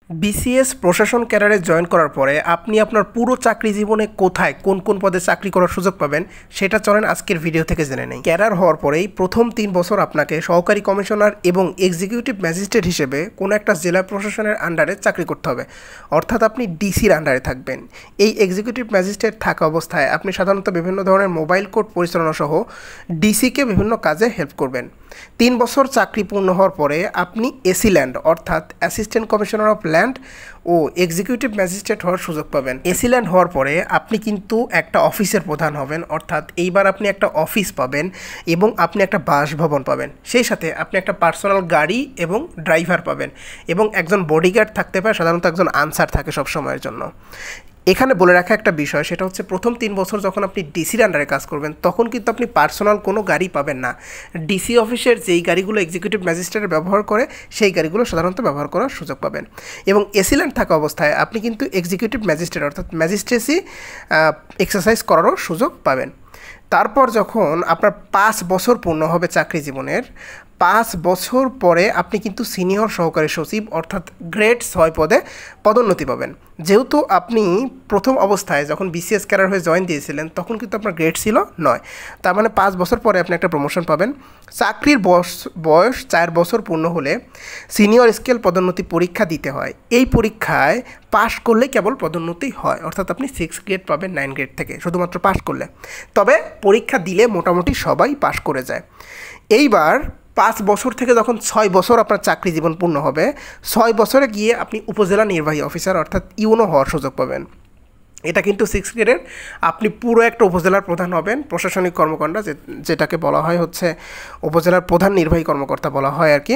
BCS প্রশাসন ক্যাডারে join করার পরে আপনি আপনার পুরো চাকরি জীবনে কোথায় কোন কোন পদে চাকরি করার সুযোগ পাবেন সেটা চলেন আজকের ভিডিও থেকে জেনে নেই। ক্যাডার হওয়ার পরেই প্রথম 3 বছর আপনাকে সহকারী কমিশনার এবং এক্সিকিউটিভ ম্যাজিস্ট্রেট হিসেবে কোনো একটা জেলা প্রশাসনের আন্ডারে চাকরি করতে হবে, অর্থাৎ আপনি ডিসির আন্ডারে থাকবেন। এই এক্সিকিউটিভ ম্যাজিস্ট্রেট থাকা অবস্থায় আপনি সাধারণত বিভিন্ন ধরনের মোবাইল কোর্ট পরিচালনা সহ ডিসিকে বিভিন্ন কাজে হেল্প করবেন। 3 বছর চাকরি পূর্ণ হওয়ার পরে আপনি এসি ল্যান্ড অর্থাৎ অ্যাসিস্ট্যান্ট কমিশনার অফ ল্যান্ড ও এক্সিকিউটিভ ম্যাজিস্ট্রেট হওয়ার সুযোগ পাবেন। এসি ল্যান্ড হওয়ার পরে আপনি কিন্তু একটা অফিসের প্রধান হবেন, অর্থাৎ এইবার আপনি একটা অফিস পাবেন এবং আপনি একটা বাসভবন পাবেন। সেই সাথে আপনি একটা পার্সোনাল গাড়ি এবং ড্রাইভার পাবেন এবং একজন বডিগার্ড থাকতে পারে, সাধারণত একজন আনসার থাকে সব সময়ের জন্য। এখানে বলে রাখা একটা বিষয়, সেটা হচ্ছে প্রথম 3 বছর যখন আপনি ডিসির আন্ডারে কাজ করবেন তখন কিন্তু আপনি পার্সোনাল কোনো গাড়ি পাবেন না। ডিসি অফিসের যেই গাড়িগুলো এক্সিকিউটিভ ম্যাজিস্ট্রেট ব্যবহার করে সেই গাড়িগুলো সাধারণত ব্যবহার করার সুযোগ পাবেন। এবং এসিল্যান্ড থাকা অবস্থায় আপনি কিন্তু এক্সিকিউটিভ ম্যাজিস্ট্রেট অর্থাৎ ম্যাজিস্ট্রেসি এক্সারসাইজ করারও সুযোগ পাবেন। তারপর যখন আপনার 5 বছর পূর্ণ হবে চাকরি জীবনের, 5 বছর পরে আপনি কিন্তু সিনিয়র সহকারী সচিব অর্থাৎ গ্রেড 6 পদে পদোন্নতি পাবেন। যেহেতু আপনি প্রথম অবস্থায় যখন বিসিএস ক্যাডার হয়ে জয়েন দিয়েছিলেন তখন কিন্তু আপনার গ্রেড ছিল 9, তার মানে 5 বছর পরে আপনি একটা প্রমোশন পাবেন। চাকরির বয়স 4 বছর পূর্ণ হলে সিনিয়র স্কেল পদোন্নতি পরীক্ষা দিতে হয়। এই পরীক্ষায় পাশ করলে কেবল পদোন্নতি হয়, অর্থাৎ আপনি 6 গ্রেড পাবেন 9 গ্রেড থেকে শুধুমাত্র পাশ করলে। তবে পরীক্ষা দিলে মোটামুটি সবাই পাশ করে যায়। এইবার 5 বছর থেকে যখন 6 বছর আপনার চাকরি জীবন পূর্ণ হবে, 6 বছরে গিয়ে আপনি উপজেলা নির্বাহী অফিসার অর্থাৎ ইউনো হওয়ার সুযোগ পাবেন। এটা কিন্তু 6 গ্রেডের, আপনি পুরো একটা উপজেলার প্রধান হবেন। প্রশাসনিক কর্মকাণ্ড যেটাকে বলা হয় হচ্ছে উপজেলার প্রধান নির্বাহী কর্মকর্তা বলা হয় আর কি।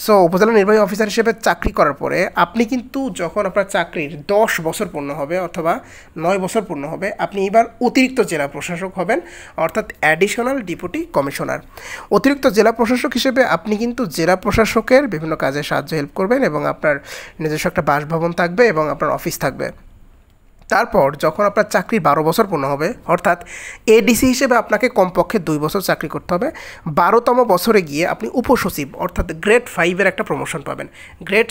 সো উপজেলা নির্বাহী অফিসার হিসেবে চাকরি করার পরে আপনি কিন্তু যখন আপনার চাকরির 10 বছর পূর্ণ হবে অথবা 9 বছর পূর্ণ হবে, আপনি এবার অতিরিক্ত জেলা প্রশাসক হবেন অর্থাৎ অ্যাডিশনাল ডেপুটি কমিশনার। অতিরিক্ত জেলা প্রশাসক হিসেবে আপনি কিন্তু জেলা প্রশাসকের বিভিন্ন কাজে সাহায্য হেল্প করবেন এবং আপনার নিজস্ব একটা বাসভবন থাকবে এবং আপনার অফিস থাকবে। তারপর যখন আপনার চাকরি 12 বছর পূর্ণ হবে, অর্থাৎ এডিসি হিসেবে আপনাকে কমপক্ষে 2 বছর চাকরি করতে হবে। 12তম বছরে গিয়ে আপনি উপসচিব অর্থাৎ গ্রেড 5-এর একটা প্রমোশন পাবেন। গ্রেড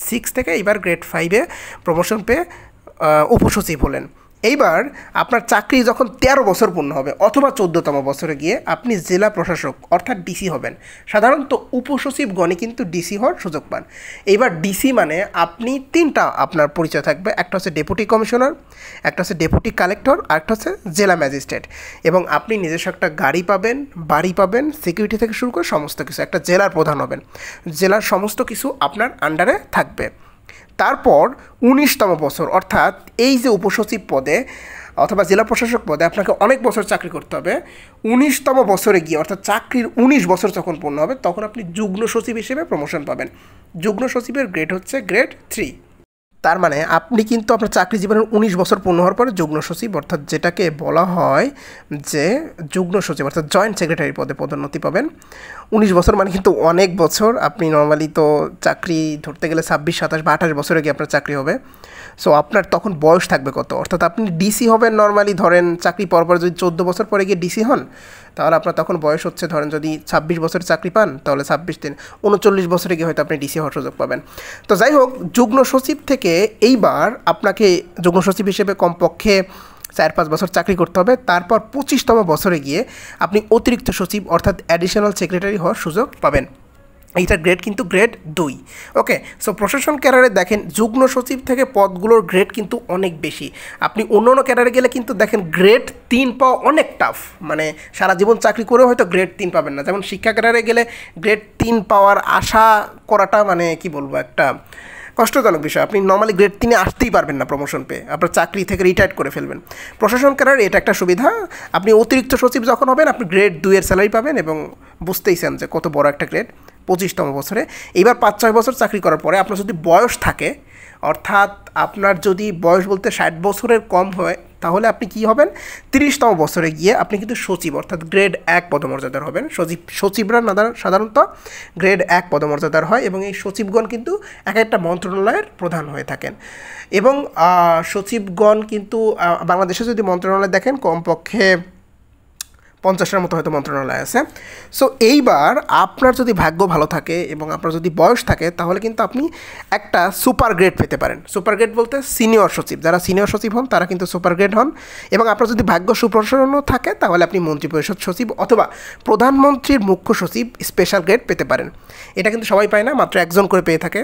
6 থেকে এবার গ্রেড 5-এ প্রমোশন পেয়ে উপসচিব হলেন। এইবার আপনার চাকরি যখন 13 বছর পূর্ণ হবে অথবা 14তম বছরে গিয়ে আপনি জেলা প্রশাসক অর্থাৎ ডিসি হবেন। সাধারণত উপসচিবগণই কিন্তু ডিসি হওয়ার সুযোগ পান। এইবার ডিসি মানে আপনি 3টা আপনার পরিচয় থাকবে, একটা হচ্ছে ডেপুটি কমিশনার, একটা হচ্ছে ডেপুটি কালেক্টর, আর একটা হচ্ছে জেলা ম্যাজিস্ট্রেট। এবং আপনি নিজস্ব একটা গাড়ি পাবেন, বাড়ি পাবেন, সিকিউরিটি থেকে শুরু করে সমস্ত কিছু, একটা জেলার প্রধান হবেন। জেলার সমস্ত কিছু আপনার আন্ডারে থাকবে। তারপর 19তম বছর অর্থাৎ এই যে উপসচিব পদে অথবা জেলা প্রশাসক পদে আপনাকে অনেক বছর চাকরি করতে হবে। 19তম বছরে গিয়ে অর্থাৎ চাকরির 19 বছর যখন পূর্ণ হবে তখন আপনি যুগ্ম সচিব হিসেবে প্রমোশন পাবেন। যুগ্ম সচিবের গ্রেড হচ্ছে গ্রেড 3। তার মানে আপনি কিন্তু আপনার চাকরি জীবনের 19 বছর পূর্ণ হওয়ার পরে যুগ্ম সচিব অর্থাৎ যেটাকে বলা হয় যে যুগ্ম সচিব অর্থাৎ জয়েন্ট সেক্রেটারি পদে পদোন্নতি পাবেন। 19 বছর মানে কিন্তু অনেক বছর। আপনি নর্মালি তো চাকরি ধরতে গেলে 26, 27 বা 28 বছরে গিয়ে আপনার চাকরি হবে। সো আপনার তখন বয়স থাকবে কত, অর্থাৎ আপনি ডিসি হবেন নর্মালি ধরেন চাকরি পরপর যদি 14 বছর পরে গিয়ে ডিসি হন তাহলে আপনার তখন বয়স হচ্ছে ধরেন যদি 26 বছরের চাকরি পান তাহলে 26 দিন 39 বছরে গিয়ে হয়তো আপনি ডিসি হওয়ার সুযোগ পাবেন। তো যাই হোক, যুগ্ম সচিব থেকে এইবার আপনাকে যুগ্ম সচিব হিসেবে কমপক্ষে 4-5 বছর চাকরি করতে হবে। তারপর 25তম বছরে গিয়ে আপনি অতিরিক্ত সচিব অর্থাৎ অ্যাডিশনাল সেক্রেটারি হওয়ার সুযোগ পাবেন। এইটার গ্রেড কিন্তু গ্রেড 2। ওকে, সো প্রশাসন ক্যাডারে দেখেন যুগ্ম সচিব থেকে পদগুলোর গ্রেড কিন্তু অনেক বেশি। আপনি অন্য অন্য ক্যাডারে গেলে কিন্তু দেখেন গ্রেড 3 পাওয়া অনেক টাফ, মানে সারা জীবন চাকরি করেও হয়তো গ্রেড 3 পাবেন না। যেমন শিক্ষা ক্যাডারে গেলে গ্রেড 3 পাওয়ার আশা করাটা মানে কি বলবো একটা কষ্টজনক বিষয়। আপনি নর্মালি গ্রেড 3-এ আসতেই পারবেন না প্রমোশন পেয়ে, আপনার চাকরি থেকে রিটায়ার্ড করে ফেলবেন। প্রশাসন ক্যাডারে এটা একটা সুবিধা, আপনি অতিরিক্ত সচিব যখন হবেন আপনি গ্রেড 2-এর স্যালারি পাবেন এবং বুঝতেইছেন যে কত বড় একটা গ্রেড 25তম বছরে। এইবার 5-6 বছর চাকরি করার পরে আপনার যদি বয়স থাকে, অর্থাৎ আপনার যদি বয়স বলতে 60 বছরের কম হয় তাহলে আপনি কি হবেন, 30তম বছরে গিয়ে আপনি কিন্তু সচিব অর্থাৎ গ্রেড 1 পদমর্যাদার হবেন। সচিবরা সাধারণত গ্রেড 1 পদমর্যাদার হয় এবং এই সচিবগণ কিন্তু এক একটা মন্ত্রণালয়ের প্রধান হয়ে থাকেন। এবং সচিবগণ কিন্তু বাংলাদেশে যদি মন্ত্রণালয় দেখেন কমপক্ষে 50টার মতো হয়তো মন্ত্রণালয় আছে। সো এইবার আপনার যদি ভাগ্য ভালো থাকে এবং আপনার যদি বয়স থাকে তাহলে কিন্তু আপনি একটা সুপার গ্রেড পেতে পারেন। সুপার গ্রেড বলতে সিনিয়র সচিব, যারা সিনিয়র সচিব হন তারা কিন্তু সুপার গ্রেড হন। এবং আপনার যদি ভাগ্য সুপ্রসন্ন থাকে তাহলে আপনি মন্ত্রিপরিষদ সচিব অথবা প্রধানমন্ত্রীর মুখ্য সচিব স্পেশাল গ্রেড পেতে পারেন। এটা কিন্তু সবাই পায় না, মাত্র একজন করে পেয়ে থাকে।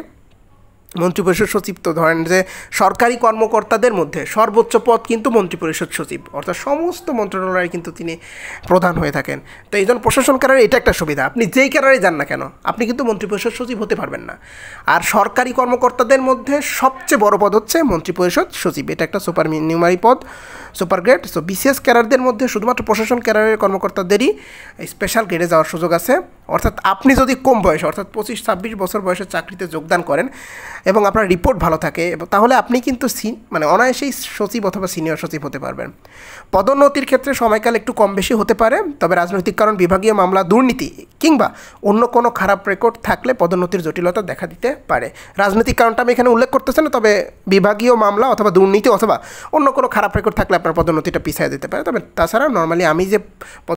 মন্ত্রিপরিষদ সচিব তো ধরেন যে সরকারি কর্মকর্তাদের মধ্যে সর্বোচ্চ পদ কিন্তু মন্ত্রিপরিষদ সচিব, অর্থাৎ সমস্ত মন্ত্রণালয়ে কিন্তু তিনি প্রধান হয়ে থাকেন। তো এই জন্য প্রশাসন ক্যাডারে এটা একটা সুবিধা, আপনি যেই ক্যাডারে যান না কেন আপনি কিন্তু মন্ত্রিপরিষদ সচিব হতে পারবেন না। আর সরকারি কর্মকর্তাদের মধ্যে সবচেয়ে বড় পদ হচ্ছে মন্ত্রিপরিষদ সচিব, এটা একটা সুপার নিউমারি পদ, সুপার গ্রেড। সো বিসিএস ক্যাডারদের মধ্যে শুধুমাত্র প্রশাসন ক্যাডারের কর্মকর্তাদেরই স্পেশাল গ্রেডে যাওয়ার সুযোগ আছে। অর্থাৎ আপনি যদি কম বয়সে অর্থাৎ 25-26 বছর বয়সে চাকরিতে যোগদান করেন এবং আপনার রিপোর্ট ভালো থাকে তাহলে আপনি কিন্তু অনায়াসেই সচিব অথবা সিনিয়র সচিব হতে পারবেন। পদোন্নতির ক্ষেত্রে সময়কাল একটু কম বেশি হতে পারে, তবে রাজনৈতিক কারণ, বিভাগীয় মামলা, দুর্নীতি কিংবা অন্য কোনো খারাপ রেকর্ড থাকলে পদোন্নতির জটিলতা দেখা দিতে পারে। রাজনৈতিক কারণটা আমি এখানে উল্লেখ করতেছি না, তবে বিভাগীয় মামলা অথবা দুর্নীতি অথবা অন্য কোনো খারাপ রেকর্ড থাকলে আপনার পদোন্নতিটা পিছিয়ে দিতে পারে। তবে তাছাড়া নর্মালি আমি যে